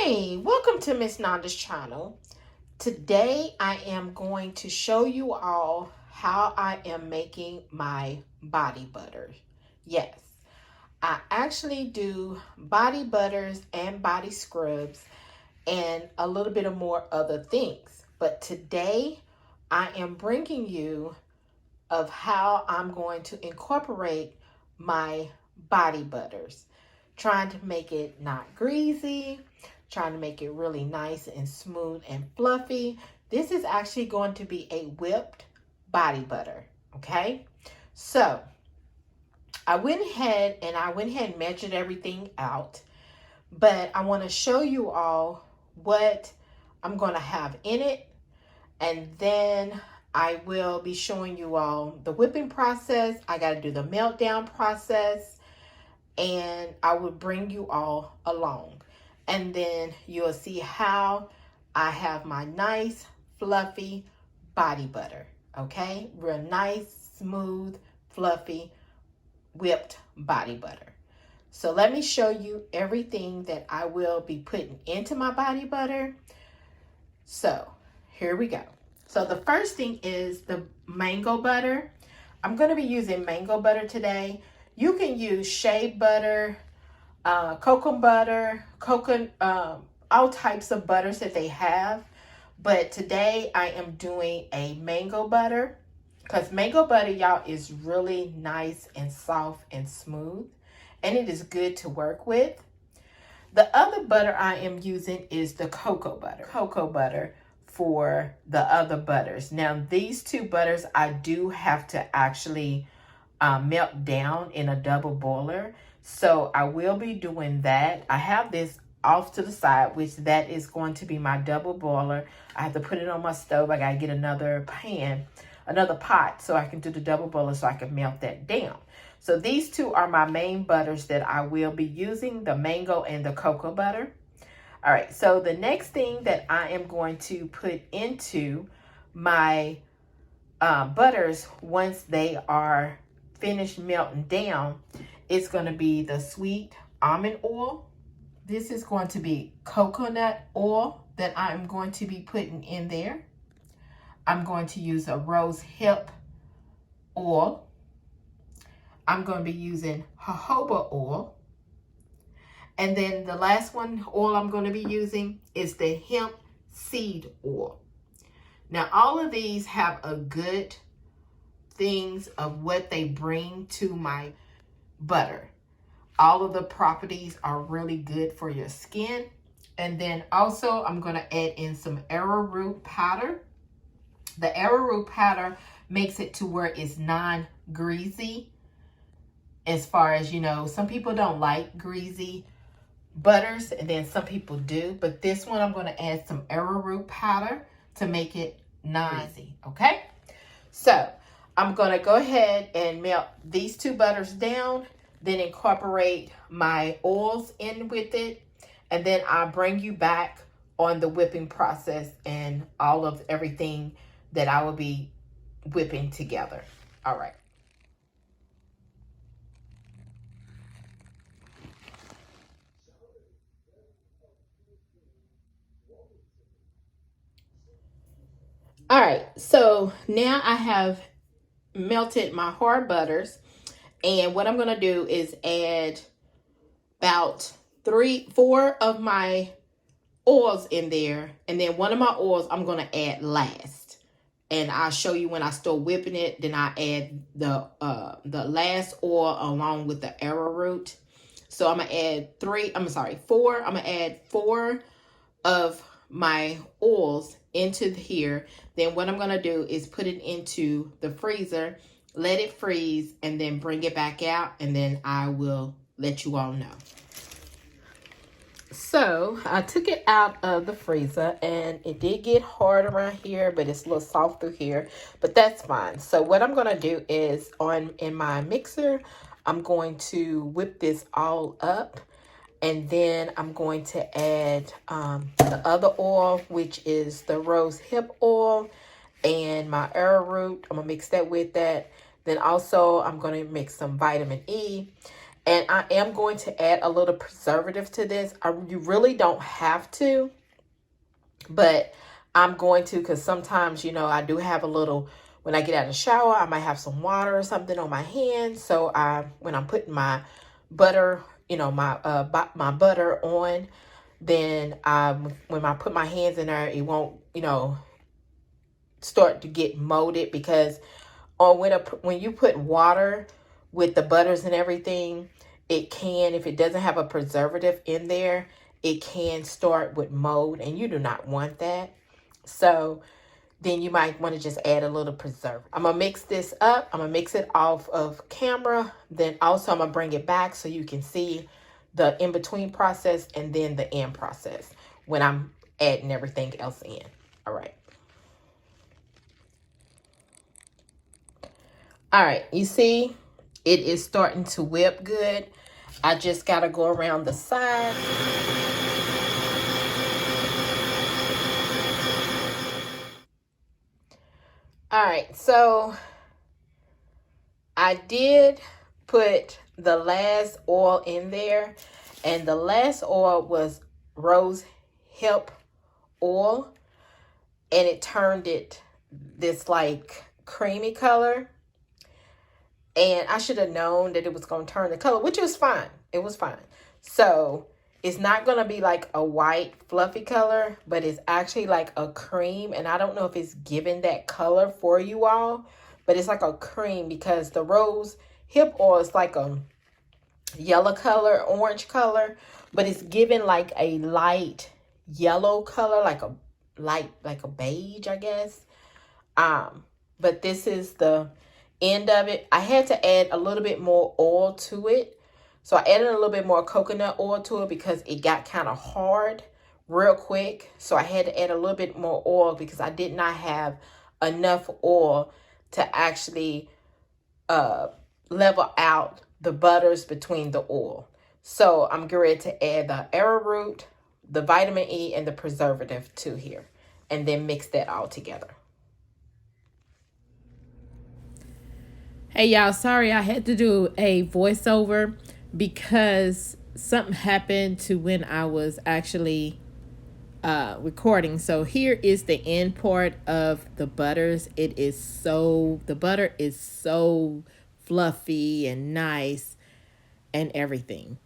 Hey, welcome to Miss Nanda's channel. Today I am going to show you all how I am making my body butter. Yes, I actually do body butters and body scrubs and a little bit of more other things. But today I am bringing you of how I'm going to incorporate my body butters. Trying to make it not greasy, trying to make it really nice and smooth and fluffy. This is actually going to be a whipped body butter, okay? So I went ahead and measured everything out, but I want to show you all what I'm going to have in it, and then I will be showing you all the whipping process. I got to do the meltdown process, and I will bring you all along. And then you'll see how I have my nice, fluffy body butter. Okay? Real nice, smooth, fluffy, whipped body butter. So let me show you everything that I will be putting into my body butter. So here we go. So the first thing is the mango butter. I'm going to be using mango butter today. You can use shea butter, cocoa butter, all types of butters that they have. But today I am doing a mango butter because mango butter, y'all, is really nice and soft and smooth, and it is good to work with. The other butter I am using is the cocoa butter for the other butters. Now, these two butters I do have to actually melt down in a double boiler. So I will be doing that. I have this off to the side, which that is going to be my double boiler. I have to put it on my stove. I got to get another pot, so I can do the double boiler so I can melt that down. So these two are my main butters that I will be using, the mango and the cocoa butter. All right, so the next thing that I am going to put into my butters once they are finished melting down, it's going to be the sweet almond oil. This is going to be coconut oil that I'm going to be putting in there. I'm going to use a rose hip oil. I'm going to be using jojoba oil. And then the last oil I'm going to be using is the hemp seed oil. Now, all of these have a good things of what they bring to my butter. All of the properties are really good for your skin. And then also I'm going to add in some arrowroot powder. The arrowroot powder makes it to where it's non-greasy. As far as, you know, some people don't like greasy butters, and then some people do. But this one, I'm going to add some arrowroot powder to make it non-greasy, okay? So I'm going to go ahead and melt these two butters down, then incorporate my oils in with it, and then I'll bring you back on the whipping process and all of everything that I will be whipping together. All right. All right, so now I have melted my hard butters, and what I'm going to do is add about 4 of my oils in there, and then one of my oils I'm going to add last, and I'll show you when I start whipping it. Then I add the last oil along with the arrowroot. So I'm going to add 4. I'm going to add 4 of my oils into here. Then what I'm going to do is put it into the freezer, let it freeze, and then bring it back out, and then I will let you all know. So I took it out of the freezer, and it did get hard around here, but it's a little soft through here, but that's fine. So what I'm going to do is in my mixer, I'm going to whip this all up, and then I'm going to add the other oil, which is the rose hip oil, and my arrowroot. I'm going to mix that with that. Then also I'm going to mix some vitamin E. And I am going to add a little preservative to this. You really don't have to, but I'm going to, because sometimes, you know, I do have a little, when I get out of the shower, I might have some water or something on my hands. So when I'm putting my butter, you know, my butter on, then when I put my hands in there, it won't, you know, start to get molded, because when you put water with the butters and everything, it can, if it doesn't have a preservative in there, it can start with mold, and you do not want that. So then you might want to just add a little preservative. I'm going to mix this up. I'm going to mix it off of camera. Then also I'm going to bring it back so you can see the in-between process and then the end process when I'm adding everything else in. All right. All right, you see, it is starting to whip good. I just got to go around the side. All right, so I did put the last oil in there, and the last oil was rose hip oil, and it turned it this like creamy color. And I should have known that it was going to turn the color, which was fine. It was fine. So it's not going to be like a white fluffy color, but it's actually like a cream. And I don't know if it's giving that color for you all, but it's like a cream, because the rose hip oil is like a yellow color, orange color, but it's giving like a light yellow color, like a light, like a beige, I guess. But this is the end of it. I had to add a little bit more oil to it. So I added a little bit more coconut oil to it because it got kind of hard real quick. So I had to add a little bit more oil because I did not have enough oil to actually level out the butters between the oil. So I'm getting ready to add the arrowroot, the vitamin E, and the preservative to here, and then mix that all together. Hey y'all, sorry I had to do a voiceover because something happened to when I was actually recording. So here is the end part of the butters. The butter is so fluffy and nice and everything.